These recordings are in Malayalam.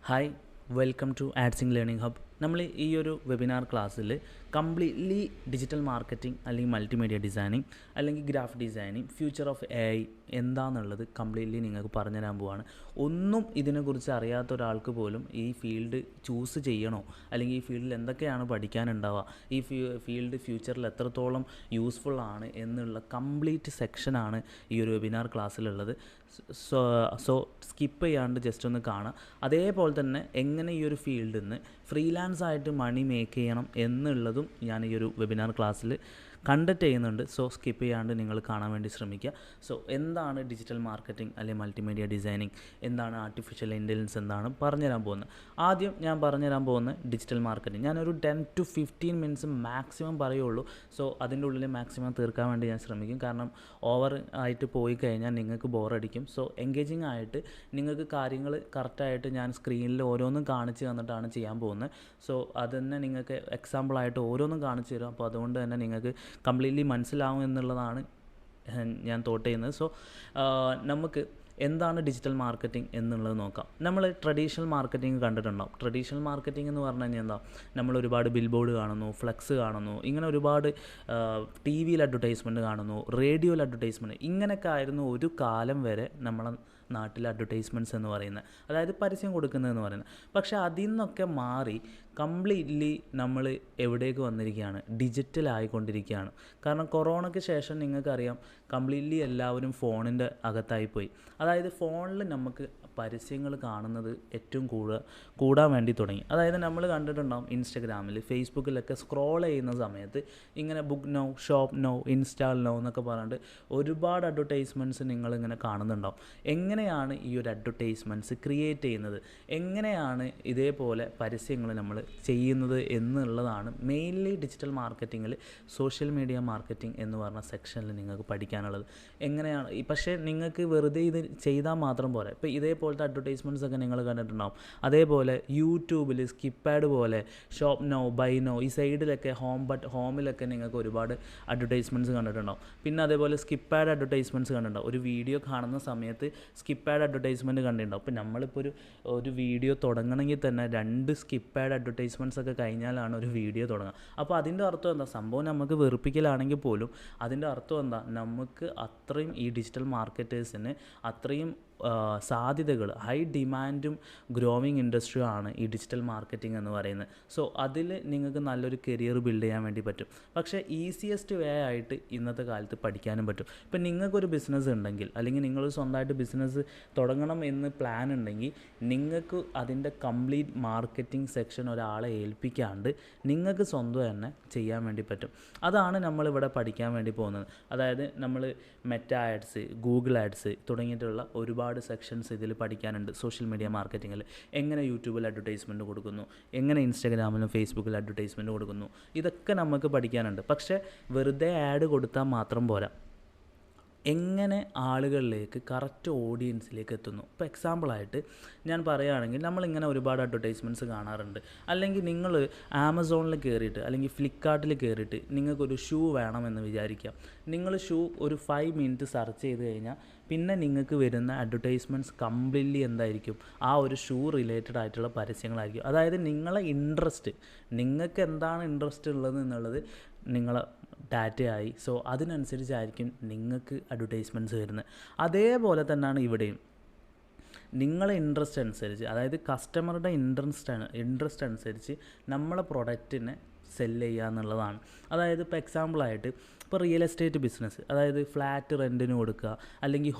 Hi, welcome to Adsing learning hub. നമ്മൾ ഈ ഒരു വെബിനാർ ക്ലാസ്സിൽ കംപ്ലീറ്റ്ലി ഡിജിറ്റൽ മാർക്കറ്റിംഗ് അല്ലെങ്കിൽ മൾട്ടിമീഡിയ ഡിസൈനിങ് അല്ലെങ്കിൽ graph designing, future of AI എന്താണെന്നുള്ളത് കംപ്ലീറ്റ്ലി നിങ്ങൾക്ക് പറഞ്ഞു തരാൻ പോവാണ്. ഒന്നും ഇതിനെക്കുറിച്ച് അറിയാത്ത ഒരാൾക്ക് പോലും ഈ ഫീൽഡ് ചൂസ് ചെയ്യണോ അല്ലെങ്കിൽ ഈ ഫീൽഡിൽ എന്തൊക്കെയാണ് പഠിക്കാനുണ്ടാവുക, ഈ ഫീൽഡ് ഫ്യൂച്ചറിൽ എത്രത്തോളം യൂസ്ഫുൾ ആണ് എന്നുള്ള കംപ്ലീറ്റ് സെക്ഷനാണ് ഈ ഒരു വെബിനാർ ക്ലാസ്സിലുള്ളത്. സോ സ്കിപ്പ് ചെയ്യാണ്ട് ജസ്റ്റ് ഒന്ന് കാണാം. അതേപോലെ തന്നെ എങ്ങനെ ഈ ഒരു ഫീൽഡിൽ നിന്ന് ഫ്രീലാൻസ് ആയിട്ട് മണി മേക്ക് ചെയ്യണം എന്നുള്ളതും ഞാൻ ഈ ഒരു വെബിനാർ ക്ലാസ്സിൽ കണ്ടക്ട് ചെയ്യുന്നുണ്ട്. സോ സ്കിപ്പ് ചെയ്യാണ്ട് നിങ്ങൾ കാണാൻ വേണ്ടി ശ്രമിക്കുക. സോ എന്താണ് ഡിജിറ്റൽ മാർക്കറ്റിംഗ് അല്ലെങ്കിൽ മൾട്ടിമീഡിയ ഡിസൈനിങ്, എന്താണ് ആർട്ടിഫിഷ്യൽ ഇൻ്റലിജൻസ്, എന്താണ് പറഞ്ഞുതരാൻ പോകുന്നത്. ആദ്യം ഞാൻ പറഞ്ഞുതരാൻ പോകുന്നത് ഡിജിറ്റൽ മാർക്കറ്റിംഗ്. ഞാനൊരു 10 to 15 മിനിറ്റ്സ് മാക്സിമം പറയുള്ളൂ. സോ അതിൻ്റെ ഉള്ളിൽ മാക്സിമം തീർക്കാൻ വേണ്ടി ഞാൻ ശ്രമിക്കും. കാരണം ഓവർ ആയിട്ട് പോയി കഴിഞ്ഞാൽ നിങ്ങൾക്ക് ബോറടിക്കും. സോ എൻഗേജിങ് ആയിട്ട് നിങ്ങൾക്ക് കാര്യങ്ങൾ കറക്റ്റായിട്ട് ഞാൻ സ്ക്രീനിൽ ഓരോന്നും കാണിച്ച് തന്നിട്ടാണ് ചെയ്യാൻ പോകുന്നത്. സോ അതുതന്നെ നിങ്ങൾക്ക് എക്സാമ്പിളായിട്ട് ഓരോന്നും കാണിച്ചു തരും. അപ്പോൾ അതുകൊണ്ട് തന്നെ നിങ്ങൾക്ക് കംപ്ലീറ്റ്ലി മനസ്സിലാവും എന്നുള്ളതാണ് ഞാൻ തോട്ട് ചെയ്യുന്നത്. സോ നമുക്ക് എന്താണ് ഡിജിറ്റൽ മാർക്കറ്റിംഗ് എന്നുള്ളത് നോക്കാം. നമ്മൾ ട്രഡീഷണൽ മാർക്കറ്റിംഗ് കണ്ടിട്ടുണ്ടാവും. ട്രഡീഷണൽ മാർക്കറ്റിംഗ് എന്ന് പറഞ്ഞു കഴിഞ്ഞാൽ എന്താ, നമ്മൾ ഒരുപാട് ബിൽ ബോർഡ് കാണുന്നു, ഫ്ലെക്സ് കാണുന്നു, ഇങ്ങനെ ഒരുപാട് TV-യിൽ അഡ്വർടൈസ്മെൻറ്റ് കാണുന്നു, റേഡിയോയിൽ അഡ്വർടൈസ്മെൻറ്റ്, ഇങ്ങനെയൊക്കെ ആയിരുന്നു ഒരു കാലം വരെ നമ്മളെ നാട്ടിലെ അഡ്വർടൈസ്മെൻറ്റ്സ് എന്ന് പറയുന്നത്, അതായത് പരസ്യം കൊടുക്കുന്നതെന്ന് പറയുന്നത്. പക്ഷേ അതിൽ നിന്നൊക്കെ മാറി കംപ്ലീറ്റ്ലി നമ്മൾ എവിടേക്ക് വന്നിരിക്കുകയാണ്, ഡിജിറ്റലായിക്കൊണ്ടിരിക്കുകയാണ്. കാരണം കൊറോണയ്ക്ക് ശേഷം നിങ്ങൾക്കറിയാം കംപ്ലീറ്റ്ലി എല്ലാവരും ഫോണിൻ്റെ അകത്തായിപ്പോയി. അതായത് ഫോണിൽ നമുക്ക് പരസ്യങ്ങൾ കാണുന്നത് ഏറ്റവും കൂടാൻ വേണ്ടി തുടങ്ങി. അതായത് നമ്മൾ കണ്ടിട്ടുണ്ടാകും ഇൻസ്റ്റഗ്രാമിൽ, ഫേസ്ബുക്കിലൊക്കെ സ്ക്രോൾ ചെയ്യുന്ന സമയത്ത് ഇങ്ങനെ book now, shop now, install now എന്നൊക്കെ പറഞ്ഞിട്ട് ഒരുപാട് അഡ്വർടൈസ്മെൻറ്റ്സ് നിങ്ങളിങ്ങനെ കാണുന്നുണ്ടാവും. എങ്ങനെയാണ് ഈ ഒരു അഡ്വർടൈസ്മെൻറ്റ്സ് ക്രിയേറ്റ് ചെയ്യുന്നത്, എങ്ങനെയാണ് ഇതേപോലെ പരസ്യങ്ങൾ നമ്മൾ ചെയ്യുന്നത് എന്നുള്ളതാണ് മെയിൻലി ഡിജിറ്റൽ മാർക്കറ്റിങ്ങിൽ സോഷ്യൽ മീഡിയ മാർക്കറ്റിംഗ് എന്ന് പറഞ്ഞ സെക്ഷനിൽ നിങ്ങൾക്ക് പഠിക്കാനുള്ളത്. എങ്ങനെയാണ് പക്ഷേ നിങ്ങൾക്ക് വെറുതെ ഇത് ചെയ്താൽ മാത്രം പോരാ. ഇപ്പോൾ ഇതേപോലത്തെ അഡ്വർടൈസ്മെൻറ്റ്സ് ഒക്കെ നിങ്ങൾ കണ്ടിട്ടുണ്ടാവും. അതേപോലെ യൂട്യൂബിൽ സ്കിപ്പാഡ് പോലെ, ഷോപ്പ് നൗ, ബൈ നൗ, ഈ സൈഡിലൊക്കെ ഹോമിലൊക്കെ നിങ്ങൾക്ക് ഒരുപാട് അഡ്വർടൈസ്മെൻറ്റ്സ് കണ്ടിട്ടുണ്ടാവും. പിന്നെ അതേപോലെ സ്കിപ്പാഡ് അഡ്വർടൈസ്മെൻറ്റ്സ് കണ്ടിട്ടുണ്ടാവും. ഒരു വീഡിയോ കാണുന്ന സമയത്ത് സ്കിപ്പാഡ് അഡ്വർടൈസ്മെൻറ്റ് കണ്ടിട്ടുണ്ടാവും. ഇപ്പോൾ നമ്മളിപ്പോൾ ഒരു വീഡിയോ തുടങ്ങണമെങ്കിൽ തന്നെ 2 സ്കിപ്പാഡ് അഡ്വർടൈസ്മെൻറ്റ്സ് ഒക്കെ കഴിഞ്ഞാലാണ് ഒരു വീഡിയോ തുടങ്ങുക. അപ്പോൾ അതിൻ്റെ അർത്ഥം എന്താ, സംഭവം നമുക്ക് വെറുപ്പിക്കലാണെങ്കിൽ പോലും അതിൻ്റെ അർത്ഥം എന്താ, നമുക്ക് അത്രയും ഈ ഡിജിറ്റൽ മാർക്കറ്റേഴ്സിന് അത്രയും സാധ്യതകൾ, ഹൈ ഡിമാൻഡും ഗ്രോവിങ് ഇൻഡസ്ട്രിയും ആണ് ഈ ഡിജിറ്റൽ മാർക്കറ്റിംഗ് എന്ന് പറയുന്നത്. സോ അതിൽ നിങ്ങൾക്ക് നല്ലൊരു കരിയർ ബിൽഡ് ചെയ്യാൻ വേണ്ടി പറ്റും. പക്ഷേ ഈസിയസ്റ്റ് വേ ആയിട്ട് ഇന്നത്തെ കാലത്ത് പഠിക്കാനും പറ്റും. ഇപ്പം നിങ്ങൾക്കൊരു ബിസിനസ് ഉണ്ടെങ്കിൽ, അല്ലെങ്കിൽ നിങ്ങൾ സ്വന്തമായിട്ട് ബിസിനസ് തുടങ്ങണം എന്ന് പ്ലാൻ ഉണ്ടെങ്കിൽ, നിങ്ങൾക്ക് അതിൻ്റെ കംപ്ലീറ്റ് മാർക്കറ്റിംഗ് സെക്ഷൻ ഒരാളെ ഏൽപ്പിക്കാണ്ട് നിങ്ങൾക്ക് സ്വന്തം തന്നെ ചെയ്യാൻ വേണ്ടി പറ്റും. അതാണ് നമ്മളിവിടെ പഠിക്കാൻ വേണ്ടി പോകുന്നത്. അതായത് നമ്മൾ മെറ്റ ആഡ്സ്, ഗൂഗിൾ ആഡ്സ് തുടങ്ങിയിട്ടുള്ള ഒരുപാട് സെക്ഷൻസ് ഇതിൽ പഠിക്കാനുണ്ട്. സോഷ്യൽ മീഡിയ മാർക്കറ്റിങ്ങിൽ എങ്ങനെ യൂട്യൂബിൽ അഡ്വർടൈസ്മെൻറ്റ് കൊടുക്കുന്നു, എങ്ങനെ ഇൻസ്റ്റാഗ്രാമിലും ഫേസ്ബുക്കിൽ അഡ്വർടൈസ്മെൻറ്റ് കൊടുക്കുന്നു, ഇതൊക്കെ നമുക്ക് പഠിക്കാനുണ്ട്. പക്ഷേ വെറുതെ ആഡ് കൊടുത്താൽ മാത്രം പോരാ, എങ്ങനെ ആളുകളിലേക്ക്, കറക്റ്റ് ഓഡിയൻസിലേക്ക് എത്തുന്നു. ഇപ്പോൾ എക്സാമ്പിളായിട്ട് ഞാൻ പറയുകയാണെങ്കിൽ, നമ്മളിങ്ങനെ ഒരുപാട് അഡ്വർടൈസ്മെൻറ്റ്സ് കാണാറുണ്ട്. അല്ലെങ്കിൽ നിങ്ങൾ ആമസോണിൽ കയറിയിട്ട് അല്ലെങ്കിൽ ഫ്ലിപ്കാർട്ടിൽ കയറിയിട്ട് നിങ്ങൾക്കൊരു ഷൂ വേണമെന്ന് വിചാരിക്കാം. നിങ്ങൾ ഷൂ ഒരു 5 മിനിറ്റ് സെർച്ച് ചെയ്ത് കഴിഞ്ഞാൽ പിന്നെ നിങ്ങൾക്ക് വരുന്ന അഡ്വർടൈസ്മെൻറ്റ്സ് കംപ്ലീറ്റ്ലി എന്തായിരിക്കും, ആ ഒരു ഷൂ റിലേറ്റഡ് ആയിട്ടുള്ള പരസ്യങ്ങളായിരിക്കും. അതായത് നിങ്ങളെ ഇൻട്രസ്റ്റ്, നിങ്ങൾക്ക് എന്താണ് ഇൻട്രസ്റ്റ് ഉള്ളത് എന്നുള്ളത് നിങ്ങളെ ഡാറ്റയായി. സോ അതിനനുസരിച്ചായിരിക്കും നിങ്ങൾക്ക് അഡ്വർടൈസ്മെൻറ്റ്സ് വരുന്നത്. അതേപോലെ തന്നെയാണ് ഇവിടെയും. നിങ്ങളെ ഇൻട്രസ്റ്റ് അനുസരിച്ച്, അതായത് കസ്റ്റമറുടെ ഇൻട്രസ്റ്റ് അനുസരിച്ച് നമ്മളെ പ്രൊഡക്റ്റിനെ സെല്ല് ചെയ്യുക എന്നുള്ളതാണ്. അതായത് ഇപ്പോൾ എക്സാമ്പിളായിട്ട് ഇപ്പോൾ റിയൽ എസ്റ്റേറ്റ് ബിസിനസ്, അതായത് ഫ്ലാറ്റ് റെൻറ്റിന് കൊടുക്കുക, അല്ലെങ്കിൽ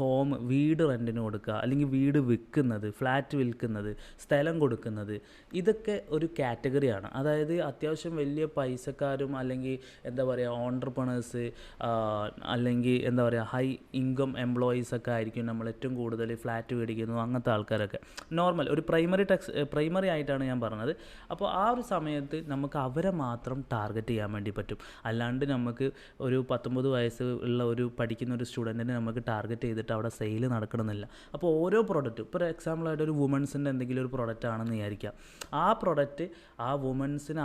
വീട് റെൻറ്റിന് കൊടുക്കുക, അല്ലെങ്കിൽ വീട് വിൽക്കുന്നത്, ഫ്ലാറ്റ് വിൽക്കുന്നത്, സ്ഥലം കൊടുക്കുന്നത്, ഇതൊക്കെ ഒരു കാറ്റഗറിയാണ്. അതായത് അത്യാവശ്യം വലിയ പൈസക്കാരും അല്ലെങ്കിൽ എന്താ പറയുക ഓൺട്രപ്രണേഴ്സ്, അല്ലെങ്കിൽ എന്താ പറയുക ഹൈ ഇൻകം എംപ്ലോയീസൊക്കെ ആയിരിക്കും നമ്മൾ ഏറ്റവും കൂടുതൽ ഫ്ലാറ്റ് മേടിക്കുന്നു. അങ്ങനത്തെ ആൾക്കാരൊക്കെ നോർമൽ ഒരു പ്രൈമറി ആയിട്ടാണ് ഞാൻ പറഞ്ഞത്. അപ്പോൾ ആ ഒരു സമയത്ത് നമുക്ക് അവരെ മാത്രം ടാർഗറ്റ് ചെയ്യാൻ വേണ്ടി പറ്റും. അല്ലാണ്ട് നമുക്ക് ഒരു ഒരു 19 വയസ്സ് ഉള്ള ഒരു പഠിക്കുന്ന ഒരു സ്റ്റുഡൻറ്റിനെ നമുക്ക് ടാർഗറ്റ് ചെയ്തിട്ട് അവിടെ സെയിൽ നടക്കണമെന്നില്ല. അപ്പോൾ ഓരോ പ്രൊഡക്റ്റും, ഇപ്പോൾ എക്സാമ്പിളായിട്ട് ഒരു വുമൻസിൻ്റെ എന്തെങ്കിലും ഒരു പ്രൊഡക്റ്റ് ആണെന്ന് വിചാരിക്കാം. ആ പ്രൊഡക്റ്റ് ആ വുമൻസിന്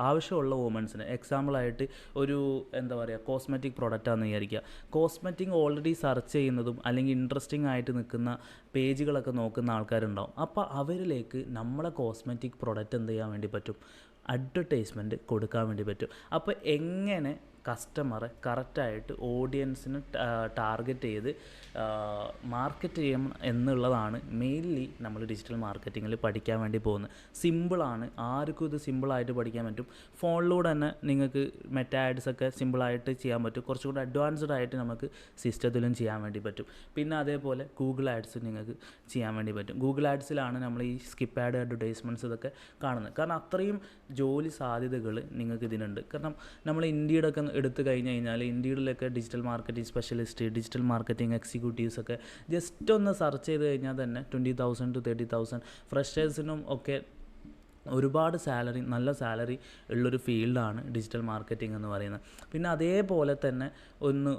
ആവശ്യമുള്ള വുമൻസിന്, എക്സാമ്പിളായിട്ട് ഒരു എന്താ പറയുക കോസ്മെറ്റിക് പ്രൊഡക്റ്റാണെന്ന് വിചാരിക്കുക. കോസ്മെറ്റിക് ഓൾറെഡി സെർച്ച് ചെയ്യുന്നതും അല്ലെങ്കിൽ ഇൻട്രസ്റ്റിംഗ് ആയിട്ട് നിൽക്കുന്ന പേജുകളൊക്കെ നോക്കുന്ന ആൾക്കാരുണ്ടാവും. അപ്പോൾ അവരിലേക്ക് നമ്മളെ കോസ്മെറ്റിക് പ്രൊഡക്റ്റ് എന്ത് ചെയ്യാൻ വേണ്ടി പറ്റും? അഡ്വർടൈസ്മെൻറ്റ് കൊടുക്കാൻ വേണ്ടി പറ്റും. അപ്പോൾ എങ്ങനെ കസ്റ്റമറെ കറക്റ്റായിട്ട് ഓഡിയൻസിന് ടാർഗറ്റ് ചെയ്ത് മാർക്കറ്റ് ചെയ്യണം എന്നുള്ളതാണ് മെയിൻലി നമ്മൾ ഡിജിറ്റൽ മാർക്കറ്റിങ്ങിൽ പഠിക്കാൻ വേണ്ടി പോകുന്നത്. സിമ്പിളാണ്, ആർക്കും ഇത് സിമ്പിളായിട്ട് പഠിക്കാൻ പറ്റും. ഫോണിലൂടെ തന്നെ നിങ്ങൾക്ക് മെറ്റ ആഡ്സൊക്കെ സിമ്പിളായിട്ട് ചെയ്യാൻ പറ്റും. കുറച്ചുകൂടി അഡ്വാൻസ്ഡ് ആയിട്ട് നമുക്ക് സിസ്റ്റത്തിലും ചെയ്യാൻ വേണ്ടി പറ്റും. പിന്നെ അതേപോലെ ഗൂഗിൾ ആഡ്സ് നിങ്ങൾക്ക് ചെയ്യാൻ വേണ്ടി പറ്റും. ഗൂഗിൾ ആഡ്സിലാണ് നമ്മൾ ഈ സ്കിപ്പ് ആഡ് അഡ്വർടൈസ്മെൻറ്റ്സ് ഇതൊക്കെ കാണുന്നത്. കാരണം അത്രയും ജോലി സാധ്യതകൾ നിങ്ങൾക്ക് ഇതിനുണ്ട്. കാരണം നമ്മൾ ഇന്ത്യയുടെ ഒക്കെ എടുത്തു കഴിഞ്ഞാൽ ഇന്ത്യയിലൊക്കെ digital marketing specialist, digital marketing എക്സിക്യൂട്ടീവ്സൊക്കെ ജസ്റ്റ് ഒന്ന് സെർച്ച് ചെയ്ത് കഴിഞ്ഞാൽ തന്നെ 20,000 to 30,000 ഫ്രഷേഴ്സിനും ഒക്കെ ഒരുപാട് സാലറി, നല്ല സാലറി ഉള്ളൊരു ഫീൽഡാണ് ഡിജിറ്റൽ മാർക്കറ്റിംഗ് എന്ന് പറയുന്നത്. പിന്നെ അതേപോലെ തന്നെ ഒന്ന്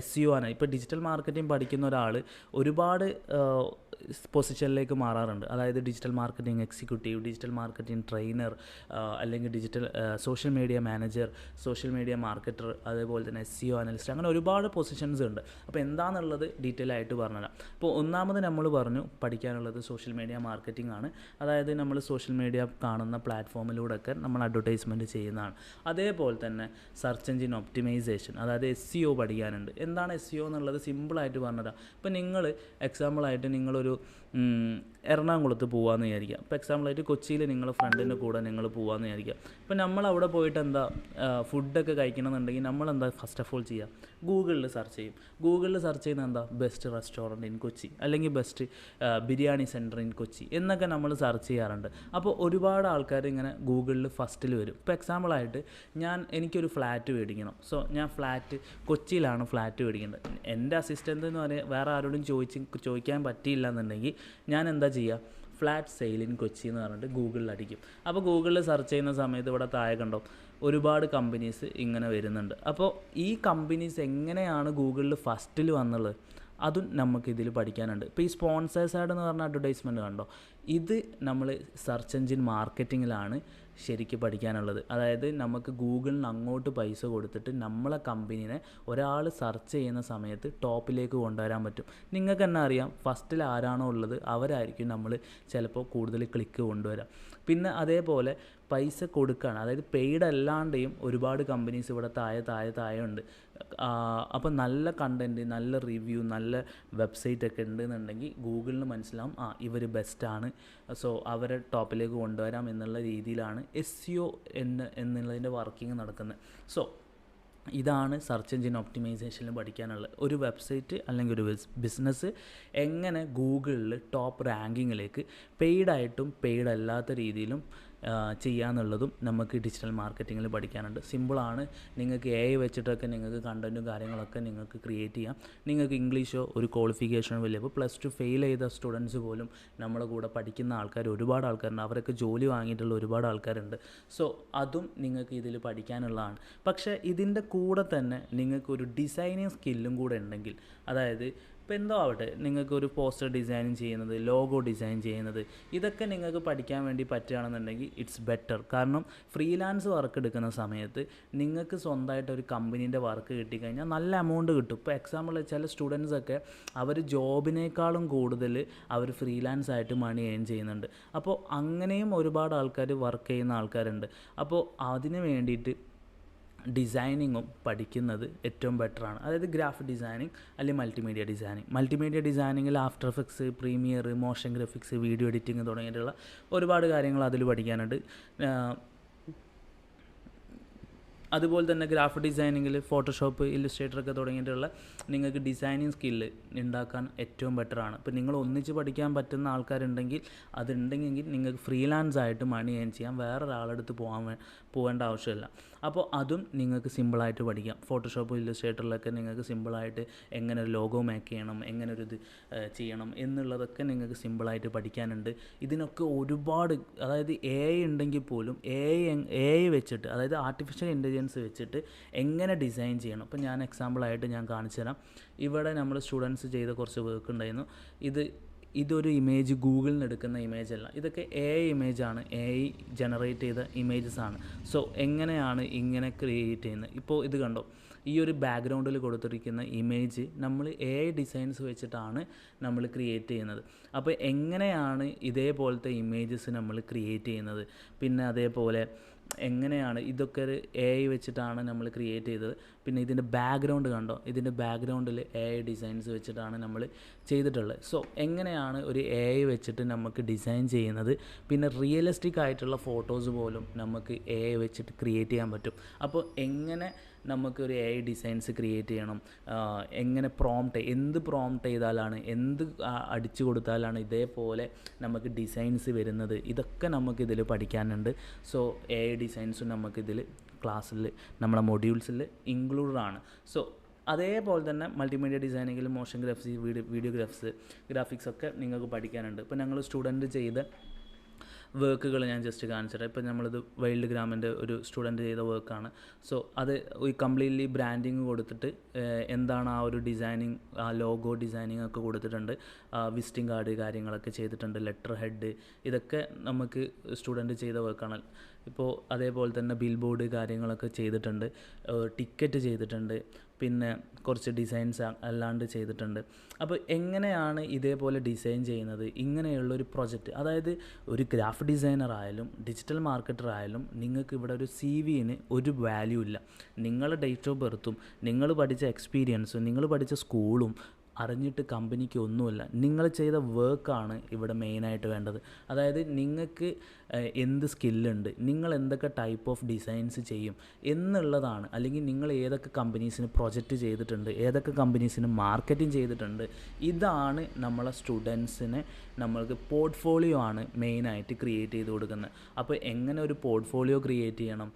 SEO ആണ്. ഇപ്പോൾ ഡിജിറ്റൽ മാർക്കറ്റിംഗ് പഠിക്കുന്ന ഒരാൾ ഒരുപാട് പൊസിഷനിലേക്ക് മാറാറുണ്ട്. അതായത് digital marketing executive, digital marketing trainer, അല്ലെങ്കിൽ social media manager, social media marketer, അതേപോലെ തന്നെ SEO അനലിസ്റ്റ്, അങ്ങനെ ഒരുപാട് പൊസിഷൻസ് ഉണ്ട്. അപ്പോൾ എന്താണെന്നുള്ളത് ഡീറ്റെയിൽ ആയിട്ട് പറഞ്ഞുതരാം. അപ്പോൾ ഒന്നാമത് നമ്മൾ പറഞ്ഞു പഠിക്കാനുള്ളത് സോഷ്യൽ മീഡിയ മാർക്കറ്റിംഗ് ആണ്. അതായത് നമ്മൾ സോഷ്യൽ മീഡിയ കാണുന്ന പ്ലാറ്റ്ഫോമിലൂടെയൊക്കെ നമ്മൾ അഡ്വർടൈസ്മെൻറ്റ് ചെയ്യുന്നതാണ്. അതേപോലെ തന്നെ സെർച്ച് എഞ്ചിൻ ഒപ്റ്റിമൈസേഷൻ, അതായത് SEO പഠിക്കാനുണ്ട്. എന്താണ് SEO എന്നുള്ളത് സിമ്പിളായിട്ട് പറഞ്ഞുതരാം. ഇപ്പോൾ നിങ്ങൾ എക്സാമ്പിളായിട്ട് നിങ്ങളൊരു എറണാകുളത്ത് പോകാമെന്ന് വിചാരിക്കുക. ഇപ്പോൾ എക്സാമ്പിളായിട്ട് കൊച്ചിയിൽ നിങ്ങൾ ഫ്രണ്ടിൻ്റെ കൂടെ നിങ്ങൾ പോകാമെന്ന് വിചാരിക്കുക. ഇപ്പോൾ നമ്മളവിടെ പോയിട്ട് എന്താ ഫുഡൊക്കെ കഴിക്കണമെന്നുണ്ടെങ്കിൽ നമ്മളെന്താ ഫസ്റ്റ് ഓഫ് ഓൾ ചെയ്യുക? ഗൂഗിളിൽ സെർച്ച് ചെയ്യും. ഗൂഗിളിൽ സെർച്ച് ചെയ്യുന്നത് എന്താ? ബെസ്റ്റ് റെസ്റ്റോറൻറ്റ് ഇൻ കൊച്ചി, അല്ലെങ്കിൽ best biryani centre in Kochi എന്നൊക്കെ നമ്മൾ സെർച്ച് ചെയ്യാറുണ്ട്. അപ്പോൾ ഒരുപാട് ആൾക്കാർ ഇങ്ങനെ ഗൂഗിളിൽ ഫസ്റ്റിൽ വരും. ഇപ്പോൾ എക്സാമ്പിളായിട്ട് എനിക്കൊരു ഫ്ലാറ്റ് മേടിക്കണം. സോ ഞാൻ കൊച്ചിയിലാണ് ഫ്ലാറ്റ് മേടിക്കേണ്ടത്. എൻ്റെ അസിസ്റ്റൻ്റ് എന്ന് പറയുക വേറെ ആരോടും ചോദിക്കാൻ പറ്റിയില്ല എന്നുണ്ടെങ്കിൽ ഞാൻ എന്താ ചെയ്യുക? ഫ്ലാറ്റ് സെയിൽ ഇൻ കൊച്ചി എന്ന് പറഞ്ഞിട്ട് ഗൂഗിളിൽ അടിക്കും. അപ്പോൾ ഗൂഗിളിൽ സെർച്ച് ചെയ്യുന്ന സമയത്ത് ഇവിടെ താഴെ കണ്ടോ ഒരുപാട് കമ്പനീസ് ഇങ്ങനെ വരുന്നുണ്ട്. അപ്പോൾ ഈ കമ്പനീസ് എങ്ങനെയാണ് ഗൂഗിളിൽ ഫസ്റ്റിൽ വന്നുള്ളത് അതും നമുക്കിതിൽ പഠിക്കാനുണ്ട്. ഇപ്പോൾ ഈ സ്പോൺസേഴ്സ് ആഡ് എന്ന് പറഞ്ഞ അഡ്വർടൈസ്മെൻറ്റ് കണ്ടോ, ഇത് നമ്മൾ സെർച്ച് എഞ്ചിൻ മാർക്കറ്റിങ്ങിലാണ് ശരിക്കും പഠിക്കാനുള്ളത്. അതായത് നമുക്ക് ഗൂഗിളിന് അങ്ങോട്ട് പൈസ കൊടുത്തിട്ട് നമ്മളെ കമ്പനീനെ ഒരാൾ സെർച്ച് ചെയ്യുന്ന സമയത്ത് ടോപ്പിലേക്ക് കൊണ്ടുവരാൻ പറ്റും. നിങ്ങൾക്ക് തന്നെ അറിയാം, ഫസ്റ്റിൽ ആരാണോ ഉള്ളത് അവരായിരിക്കും നമ്മൾ ചിലപ്പോൾ കൂടുതൽ ക്ലിക്ക് കൊണ്ടുവരാം. പിന്നെ അതേപോലെ പൈസ കൊടുക്കുകയാണ്, അതായത് പെയ്ഡ് അല്ലാണ്ടെയും ഒരുപാട് കമ്പനീസ് ഇവിടെ താഴെ ഉണ്ട്. അപ്പോൾ നല്ല കണ്ടൻറ്റ്, നല്ല റിവ്യൂ, നല്ല വെബ്സൈറ്റൊക്കെ ഉണ്ടെന്നുണ്ടെങ്കിൽ ഗൂഗിളിന് മനസ്സിലാവും ഇവർ ബെസ്റ്റാണ്, സോ അവരെ ടോപ്പിലേക്ക് കൊണ്ടുവരാം എന്നുള്ള രീതിയിലാണ് SEO എന്നുള്ളതിൻ്റെ വർക്കിംഗ് നടക്കുന്നത്. സോ ഇതാണ് സെർച്ച് എഞ്ചിൻ ഒപ്റ്റിമൈസേഷനിൽ പഠിക്കാനുള്ള ഒരു വെബ്സൈറ്റ് അല്ലെങ്കിൽ ഒരു ബിസിനസ് എങ്ങനെ ഗൂഗിളിൽ ടോപ്പ് റാങ്കിങ്ങിലേക്ക് പെയ്ഡായിട്ടും പെയ്ഡ് അല്ലാത്ത രീതിയിലും ചെയ്യാന്നുള്ളതും നമുക്ക് ഡിജിറ്റൽ മാർക്കറ്റിങ്ങിൽ പഠിക്കാനുണ്ട്. സിമ്പിളാണ്. നിങ്ങൾക്ക് AI വെച്ചിട്ടൊക്കെ നിങ്ങൾക്ക് കണ്ടൻറ്റും കാര്യങ്ങളൊക്കെ നിങ്ങൾക്ക് ക്രിയേറ്റ് ചെയ്യാം. നിങ്ങൾക്ക് ഇംഗ്ലീഷോ ഒരു ക്വാളിഫിക്കേഷനോ വലിയ, ഇപ്പോൾ +2 ഫെയിൽ ചെയ്ത സ്റ്റുഡൻസ് പോലും നമ്മുടെ കൂടെ പഠിക്കുന്ന ആൾക്കാർ ഒരുപാട് ആൾക്കാരുണ്ട്. അവരൊക്കെ ജോലി വാങ്ങിയിട്ടുള്ള ഒരുപാട് ആൾക്കാരുണ്ട്. സോ അതും നിങ്ങൾക്ക് ഇതിൽ പഠിക്കാനുള്ളതാണ്. പക്ഷേ ഇതിൻ്റെ കൂടെ തന്നെ നിങ്ങൾക്കൊരു ഡിസൈനിങ് സ്കില്ലും കൂടെ ഉണ്ടെങ്കിൽ, അതായത് ഇപ്പോൾ എന്തോ ആവട്ടെ, നിങ്ങൾക്കൊരു പോസ്റ്റർ ഡിസൈനിങ് ചെയ്യുന്നത്, ലോഗോ ഡിസൈൻ ചെയ്യുന്നത്, ഇതൊക്കെ നിങ്ങൾക്ക് പഠിക്കാൻ വേണ്ടി പറ്റുകയാണെന്നുണ്ടെങ്കിൽ ഇറ്റ്സ് ബെറ്റർ. കാരണം ഫ്രീലാൻസ് വർക്ക് എടുക്കുന്ന സമയത്ത് നിങ്ങൾക്ക് സ്വന്തമായിട്ട് ഒരു കമ്പനീൻ്റെ വർക്ക് കിട്ടിക്കഴിഞ്ഞാൽ നല്ല എമൗണ്ട് കിട്ടും. ഇപ്പോൾ എക്സാമ്പിൾ ചില സ്റ്റുഡൻസൊക്കെ അവർ ജോബിനേക്കാളും കൂടുതൽ അവർ ഫ്രീലാൻസ് ആയിട്ട് മണി ഏൺ ചെയ്യുന്നുണ്ട്. അപ്പോൾ അങ്ങനെയും ഒരുപാട് ആൾക്കാർ വർക്ക് ചെയ്യുന്ന ആൾക്കാരുണ്ട്. അപ്പോൾ അതിന് വേണ്ടിയിട്ട് ഡിസൈനിങ്ങും പഠിക്കുന്നത് ഏറ്റവും ബെറ്ററാണ്. അതായത് ഗ്രാഫിക് ഡിസൈനിങ് അല്ലെങ്കിൽ മൾട്ടിമീഡിയ ഡിസൈനിങ്ങിൽ after effects, premiere, motion graphics, video editing തുടങ്ങിയിട്ടുള്ള ഒരുപാട് കാര്യങ്ങൾ അതിൽ പഠിക്കാനുണ്ട്. അതുപോലെ തന്നെ ഗ്രാഫിക് ഡിസൈനിങ്ങിൽ ഫോട്ടോഷോപ്പ്, ഇല്ലുസ്ട്രേറ്ററൊക്കെ തുടങ്ങിയിട്ടുള്ള നിങ്ങൾക്ക് ഡിസൈനിങ് സ്കില്ല് ഉണ്ടാക്കാൻ ഏറ്റവും ബെറ്ററാണ്. ഇപ്പോൾ നിങ്ങൾ ഒന്നിച്ച് പഠിക്കാൻ പറ്റുന്ന ആൾക്കാരുണ്ടെങ്കിൽ അതുണ്ടെങ്കിൽ നിങ്ങൾക്ക് ഫ്രീലാൻസ് ആയിട്ട് മണി ഏൺ ചെയ്യാൻ വേറൊരാളെടുത്ത് പോകേണ്ട ആവശ്യമില്ല. അപ്പോൾ അതും നിങ്ങൾക്ക് സിമ്പിളായിട്ട് പഠിക്കാം. ഫോട്ടോഷോപ്പ് ഇല്ലസ്ട്രേറ്ററിലൊക്കെ നിങ്ങൾക്ക് സിമ്പിളായിട്ട് എങ്ങനെ ഒരു ലോഗോ മേക്ക് ചെയ്യണം, എങ്ങനെ ഒരു ഇത് ചെയ്യണം എന്നുള്ളതൊക്കെ നിങ്ങൾക്ക് സിമ്പിളായിട്ട് പഠിക്കാനുണ്ട്. ഇതിനൊക്കെ ഒരുപാട്, അതായത് AI ഉണ്ടെങ്കിൽ പോലും AI വെച്ചിട്ട്, അതായത് ആർട്ടിഫിഷ്യൽ ഇൻ്റലിജൻസ് വെച്ചിട്ട് എങ്ങനെ ഡിസൈൻ ചെയ്യണം. അപ്പോൾ ഞാൻ എക്സാമ്പിളായിട്ട് ഞാൻ കാണിച്ചു തരാം. ഇവിടെ നമ്മൾ സ്റ്റുഡൻസ് ചെയ്ത കുറച്ച് വർക്ക് ഉണ്ടായിരുന്നു. ഇതൊരു ഇമേജ് ഗൂഗിളിൽ നിന്ന് എടുക്കുന്ന ഇമേജ് അല്ല, ഇതൊക്കെ AI ഇമേജാണ്, AI ജനറേറ്റ് ചെയ്ത ഇമേജസ് ആണ്. സോ എങ്ങനെയാണ് ഇങ്ങനെ ക്രിയേറ്റ് ചെയ്യുന്നത്? ഇപ്പോൾ ഇത് കണ്ടോ, ഈ ഒരു ബാക്ക്ഗ്രൗണ്ടിൽ കൊടുത്തിരിക്കുന്ന ഇമേജ് നമ്മൾ AI ഡിസൈൻസ് വെച്ചിട്ടാണ് നമ്മൾ ക്രിയേറ്റ് ചെയ്യുന്നത്. അപ്പോൾ എങ്ങനെയാണ് ഇതേപോലത്തെ ഇമേജസ് നമ്മൾ ക്രിയേറ്റ് ചെയ്യുന്നത്, പിന്നെ അതേപോലെ എങ്ങനെയാണ് ഇതൊക്കെ ഒരു AI വെച്ചിട്ടാണ് നമ്മൾ ക്രിയേറ്റ് ചെയ്തത്. പിന്നെ ഇതിൻ്റെ ബാക്ക്ഗ്രൗണ്ട് കണ്ടോ, ഇതിൻ്റെ ബാക്ക്ഗ്രൗണ്ടിൽ AI ഡിസൈൻസ് വെച്ചിട്ടാണ് നമ്മൾ ചെയ്തിട്ടുള്ളത്. സോ എങ്ങനെയാണ് ഒരു AI വെച്ചിട്ട് നമുക്ക് ഡിസൈൻ ചെയ്യുന്നത്, പിന്നെ റിയലിസ്റ്റിക് ആയിട്ടുള്ള ഫോട്ടോസ് പോലും നമുക്ക് AI വെച്ചിട്ട് ക്രിയേറ്റ് ചെയ്യാൻ പറ്റും. അപ്പോൾ എങ്ങനെ നമുക്കൊരു AI ഡിസൈൻസ് ക്രിയേറ്റ് ചെയ്യണം, എങ്ങനെ എന്ത് പ്രോംപ്റ്റ് ചെയ്താലാണ്, എന്ത് അടിച്ചു കൊടുത്താലാണ് ഇതേപോലെ നമുക്ക് ഡിസൈൻസ് വരുന്നത്, ഇതൊക്കെ നമുക്കിതിൽ പഠിക്കാനുണ്ട്. സോ AI ഡിസൈൻസും നമുക്കിതിൽ ക്ലാസ്സിൽ നമ്മളെ മൊഡ്യൂൾസിൽ ഇൻക്ലൂഡഡ് ആണ്. സോ അതേപോലെ തന്നെ മൾട്ടിമീഡിയ ഡിസൈനിങ്ങിൽ മോഷൻ ഗ്രാഫിക്സ്, വീഡിയോഗ്രാഫിക്സ്, ഗ്രാഫിക്സ് ഒക്കെ നിങ്ങൾക്ക് പഠിക്കാനുണ്ട്. ഇപ്പോൾ ഞങ്ങൾ സ്റ്റുഡൻറ്റ് ചെയ്ത വർക്കുകൾ ഞാൻ ജസ്റ്റ് കാണിച്ചിട്ട്, ഇപ്പോൾ നമ്മളിത് വൈൽഡ് ഗ്രാമിൻ്റെ ഒരു സ്റ്റുഡൻറ്റ് ചെയ്ത വർക്കാണ്. സോ അത് കംപ്ലീറ്റ്ലി ബ്രാൻഡിങ് കൊടുത്തിട്ട് എന്താണ് ആ ഒരു ഡിസൈനിങ്, ആ ലോഗോ ഡിസൈനിങ് ഒക്കെ കൊടുത്തിട്ടുണ്ട്. വിസിറ്റിംഗ് കാർഡ് കാര്യങ്ങളൊക്കെ ചെയ്തിട്ടുണ്ട്, ലെറ്റർ ഹെഡ്, ഇതൊക്കെ നമുക്ക് സ്റ്റുഡൻറ്റ് ചെയ്ത വർക്കാണ്. ഇപ്പോൾ അതേപോലെ തന്നെ ബിൽ ബോർഡ് കാര്യങ്ങളൊക്കെ ചെയ്തിട്ടുണ്ട്, ടിക്കറ്റ് ചെയ്തിട്ടുണ്ട്, പിന്നെ കുറച്ച് ഡിസൈൻസ് അല്ലാണ്ട് ചെയ്തിട്ടുണ്ട്. അപ്പോൾ എങ്ങനെയാണ് ഇതേപോലെ ഡിസൈൻ ചെയ്യുന്നത്, ഇങ്ങനെയുള്ളൊരു പ്രൊജക്റ്റ്, അതായത് ഒരു ഗ്രാഫിക് ഡിസൈനർ ആയാലും ഡിജിറ്റൽ മാർക്കറ്റർ ആയാലും നിങ്ങൾക്ക് ഇവിടെ ഒരു CVന് ഒരു വാല്യൂ ഇല്ല. നിങ്ങളുടെ ഡേറ്റ് ഓഫ് ബർത്തും നിങ്ങൾ പഠിച്ച എക്സ്പീരിയൻസും നിങ്ങൾ പഠിച്ച സ്കൂളും അറിഞ്ഞിട്ട് കമ്പനിക്ക് ഒന്നുമില്ല. നിങ്ങൾ ചെയ്ത വർക്കാണ് ഇവിടെ മെയിനായിട്ട് വേണ്ടത്. അതായത് നിങ്ങൾക്ക് എന്ത് സ്കില്ലുണ്ട്, നിങ്ങൾ എന്തൊക്കെ ടൈപ്പ് ഓഫ് ഡിസൈൻസ് ചെയ്യും എന്നുള്ളതാണ്. അല്ലെങ്കിൽ നിങ്ങൾ ഏതൊക്കെ കമ്പനീസിന് പ്രൊജക്റ്റ് ചെയ്തിട്ടുണ്ട്, ഏതൊക്കെ കമ്പനീസിന് മാർക്കറ്റിംഗ് ചെയ്തിട്ടുണ്ട്, ഇതാണ് നമ്മളെ സ്റ്റുഡൻസിന് നമ്മൾക്ക് പോർട്ട്ഫോളിയോ ആണ് മെയിനായിട്ട് ക്രിയേറ്റ് ചെയ്ത് കൊടുക്കുന്നത്. അപ്പോൾ എങ്ങനെ ഒരു പോർട്ട്ഫോളിയോ ക്രിയേറ്റ് ചെയ്യണം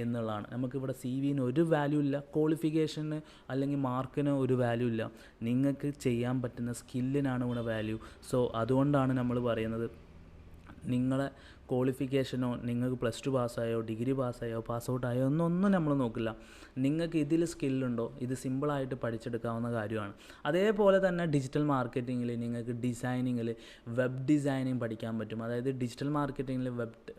എന്നുള്ളതാണ്. നമുക്കിവിടെ CVന് ഒരു വാല്യൂ ഇല്ല, ക്വാളിഫിക്കേഷന് അല്ലെങ്കിൽ മാർക്കിന് ഒരു വാല്യൂ ഇല്ല, നിങ്ങൾക്ക് ചെയ്യാൻ പറ്റുന്ന സ്കില്ലിനാണ് ഇവിടെ വാല്യൂ. സോ അതുകൊണ്ടാണ് നമ്മൾ പറയുന്നത്, നിങ്ങളെ ക്വാളിഫിക്കേഷനോ, നിങ്ങൾക്ക് +2 പാസ്സായോ, ഡിഗ്രി പാസ്സായോ, പാസ് ഔട്ടായോ ഒന്നും നമ്മൾ നോക്കില്ല. നിങ്ങൾക്ക് ഇതിൽ സ്കില്ലുണ്ടോ, ഇത് സിമ്പിളായിട്ട് പഠിച്ചെടുക്കാവുന്ന കാര്യമാണ്. അതേപോലെ തന്നെ ഡിജിറ്റൽ മാർക്കറ്റിങ്ങിൽ നിങ്ങൾക്ക് ഡിസൈനിങ്ങിൽ വെബ് ഡിസൈനിങ് പഠിക്കാൻ പറ്റും. അതായത് ഡിജിറ്റൽ മാർക്കറ്റിങ്ങിൽ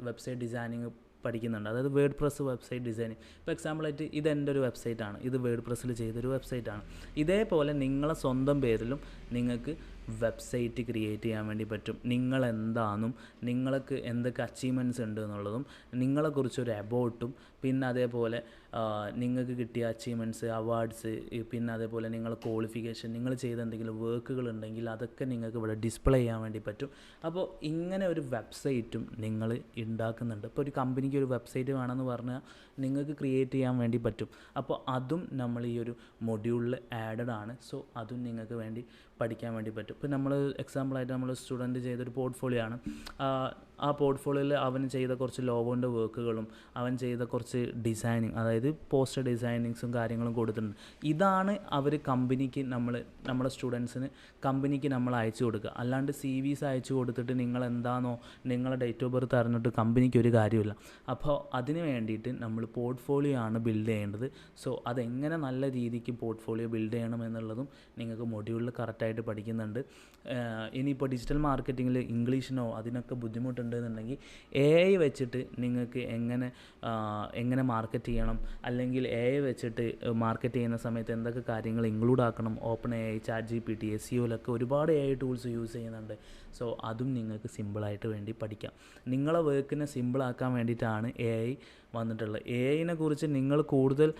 വെബ്സൈറ്റ് ഡിസൈനിങ് പഠിക്കുന്നുണ്ട്. അതായത് വേർഡ് പ്രസ് വെബ്സൈറ്റ് ഡിസൈനിങ്. ഇപ്പോൾ എക്സാമ്പിളായിട്ട് ഇതെൻ്റെ ഒരു വെബ്സൈറ്റാണ്, ഇത് വേർഡ് പ്രസ്സിൽ ചെയ്തൊരു വെബ്സൈറ്റാണ്. ഇതേപോലെ നിങ്ങളെ സ്വന്തം പേരിലും നിങ്ങൾക്ക് വെബ്സൈറ്റ് ക്രിയേറ്റ് ചെയ്യാൻ വേണ്ടി പറ്റും. നിങ്ങളെന്താണെന്നും നിങ്ങൾക്ക് എന്തൊക്കെ അച്ചീവ്മെൻറ്റ്സ് ഉണ്ട് എന്നുള്ളതും നിങ്ങളെക്കുറിച്ചൊരു അബൌട്ടും, പിന്നെ അതേപോലെ നിങ്ങൾക്ക് കിട്ടിയ അച്ചീവ്മെൻറ്റ്സ്, അവാർഡ്സ്, പിന്നെ അതേപോലെ നിങ്ങളെ ക്വാളിഫിക്കേഷൻ, നിങ്ങൾ ചെയ്ത എന്തെങ്കിലും വർക്കുകൾ ഉണ്ടെങ്കിൽ അതൊക്കെ നിങ്ങൾക്ക് ഇവിടെ ഡിസ്പ്ലേ ചെയ്യാൻ വേണ്ടി പറ്റും. അപ്പോൾ ഇങ്ങനെ ഒരു വെബ്സൈറ്റും നിങ്ങൾ ഉണ്ടാക്കുന്നുണ്ട്. ഇപ്പോൾ ഒരു കമ്പനിക്ക് ഒരു വെബ്സൈറ്റ് വേണമെന്ന് പറഞ്ഞാൽ നിങ്ങൾക്ക് ക്രിയേറ്റ് ചെയ്യാൻ വേണ്ടി പറ്റും. അപ്പോൾ അതും നമ്മൾ ഈ ഒരു മൊഡ്യൂളിൽ ആഡഡ് ആണ്. സോ അതും നിങ്ങൾക്ക് വേണ്ടി പഠിക്കാൻ വേണ്ടി പറ്റും. ഇപ്പോൾ നമ്മൾ എക്സാമ്പിളായിട്ട് നമ്മൾ സ്റ്റുഡൻറ്റ് ചെയ്തൊരു പോർട്ട്ഫോളിയോ ആണ്. ആ പോർട്ട്ഫോളിയോയിൽ അവൻ ചെയ്ത കുറച്ച് ലോഗോൻ്റെ വർക്കുകളും അവൻ ചെയ്ത കുറച്ച് ഡിസൈനിങ്, അതായത് പോസ്റ്റർ ഡിസൈനിങ്സും കാര്യങ്ങളും കൊടുത്തിട്ടുണ്ട്. ഇതാണ് അവർ കമ്പനിക്ക് നമ്മുടെ സ്റ്റുഡൻസിന് കമ്പനിക്ക് നമ്മൾ അയച്ചു കൊടുക്കുക. അല്ലാണ്ട് CVs അയച്ചു കൊടുത്തിട്ട് നിങ്ങളെന്താണോ നിങ്ങളെ ഡേറ്റ് ഓഫ് ബർത്ത് അറിഞ്ഞിട്ട് കമ്പനിക്ക് ഒരു കാര്യമില്ല. അപ്പോൾ അതിന് വേണ്ടിയിട്ട് നമ്മൾ പോർട്ട്ഫോളിയോ ആണ് ബിൽഡ് ചെയ്യേണ്ടത്. സോ അതെങ്ങനെ നല്ല രീതിക്ക് പോർട്ട്ഫോളിയോ ബിൽഡ് ചെയ്യണം എന്നുള്ളതും നിങ്ങൾക്ക് മൊഡ്യൂളിൽ കറക്റ്റായിട്ട് പഠിക്കുന്നുണ്ട്. ഇനിയിപ്പോൾ ഡിജിറ്റൽ മാർക്കറ്റിങ്ങിൽ ഇംഗ്ലീഷിനോ അതിനൊക്കെ ബുദ്ധിമുട്ടുണ്ടെന്നുണ്ടെങ്കിൽ AI വെച്ചിട്ട് നിങ്ങൾക്ക് എങ്ങനെ മാർക്കറ്റ് ചെയ്യണം, അല്ലെങ്കിൽ AI വെച്ചിട്ട് മാർക്കറ്റ് ചെയ്യുന്ന സമയത്ത് എന്തൊക്കെ കാര്യങ്ങൾ ഇൻക്ലൂഡ് ആക്കണം, OpenAI, ChatGPT, SEOയിലൊക്കെ ഒരുപാട് AI ടൂൾസ് യൂസ് ചെയ്യുന്നുണ്ട്. സോ അതും നിങ്ങൾക്ക് സിമ്പിളായിട്ട് വേണ്ടി പഠിക്കാം. നിങ്ങളെ വർക്കിനെ സിമ്പിളാക്കാൻ വേണ്ടിയിട്ടാണ് AI വന്നിട്ടുള്ളത്. AIനെ കുറിച്ച് നിങ്ങൾ കൂടുതൽ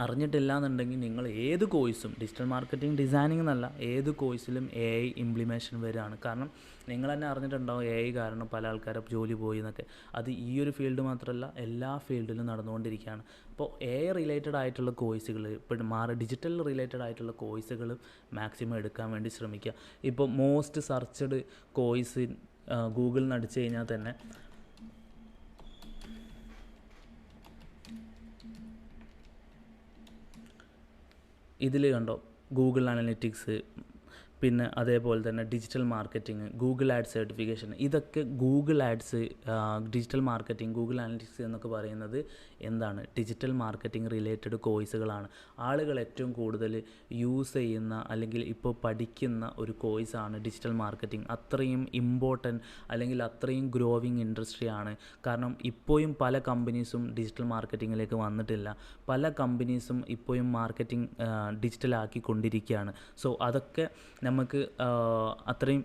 അറിഞ്ഞിട്ടില്ല എന്നുണ്ടെങ്കിൽ നിങ്ങൾ ഏത് കോഴ്സും, ഡിജിറ്റൽ മാർക്കറ്റിംഗ് ഡിസൈനിങ് എന്നല്ല, ഏത് കോഴ്സിലും AI ഇംപ്ലിമേഷൻ വരികയാണ്. കാരണം നിങ്ങൾ തന്നെ അറിഞ്ഞിട്ടുണ്ടാവും AI കാരണം പല ആൾക്കാരെ ജോലി പോയി എന്നൊക്കെ. അത് ഈ ഒരു ഫീൽഡ് മാത്രമല്ല, എല്ലാ ഫീൽഡിലും നടന്നുകൊണ്ടിരിക്കുകയാണ്. അപ്പോൾ AI റിലേറ്റഡ് ആയിട്ടുള്ള കോഴ്സുകൾ, ഇപ്പോൾ ഡിജിറ്റൽ റിലേറ്റഡ് ആയിട്ടുള്ള കോഴ്സുകൾ മാക്സിമം എടുക്കാൻ വേണ്ടി ശ്രമിക്കുക. ഇപ്പോൾ മോസ്റ്റ് സെർച്ച്ഡ് കോഴ്സ് ഗൂഗിളിൽ നിന്ന് അടിച്ചു കഴിഞ്ഞാൽ തന്നെ ഇതിൽ കണ്ടോ ഗൂഗിൾ അനലിറ്റിക്സ്, പിന്നെ അതേപോലെ തന്നെ digital marketing, Google ads certification, ഇതൊക്കെ Google ads, digital marketing, Google analytics എന്നൊക്കെ പറയുന്നത് എന്താണ്? ഡിജിറ്റൽ മാർക്കറ്റിംഗ് റിലേറ്റഡ് കോഴ്സുകളാണ്. ആളുകൾ ഏറ്റവും കൂടുതൽ യൂസ് ചെയ്യുന്ന അല്ലെങ്കിൽ ഇപ്പോൾ പഠിക്കുന്ന ഒരു കോഴ്സാണ് ഡിജിറ്റൽ മാർക്കറ്റിംഗ്. അത്രയും ഇമ്പോർട്ടൻറ്റ് അല്ലെങ്കിൽ അത്രയും ഗ്രോവിങ് ഇൻഡസ്ട്രിയാണ്. കാരണം ഇപ്പോഴും പല കമ്പനീസും ഡിജിറ്റൽ മാർക്കറ്റിങ്ങിലേക്ക് വന്നിട്ടില്ല. പല കമ്പനീസും ഇപ്പോഴും മാർക്കറ്റിംഗ് ഡിജിറ്റലാക്കി കൊണ്ടിരിക്കുകയാണ്. സോ അതൊക്കെ നമുക്ക് അത്രയും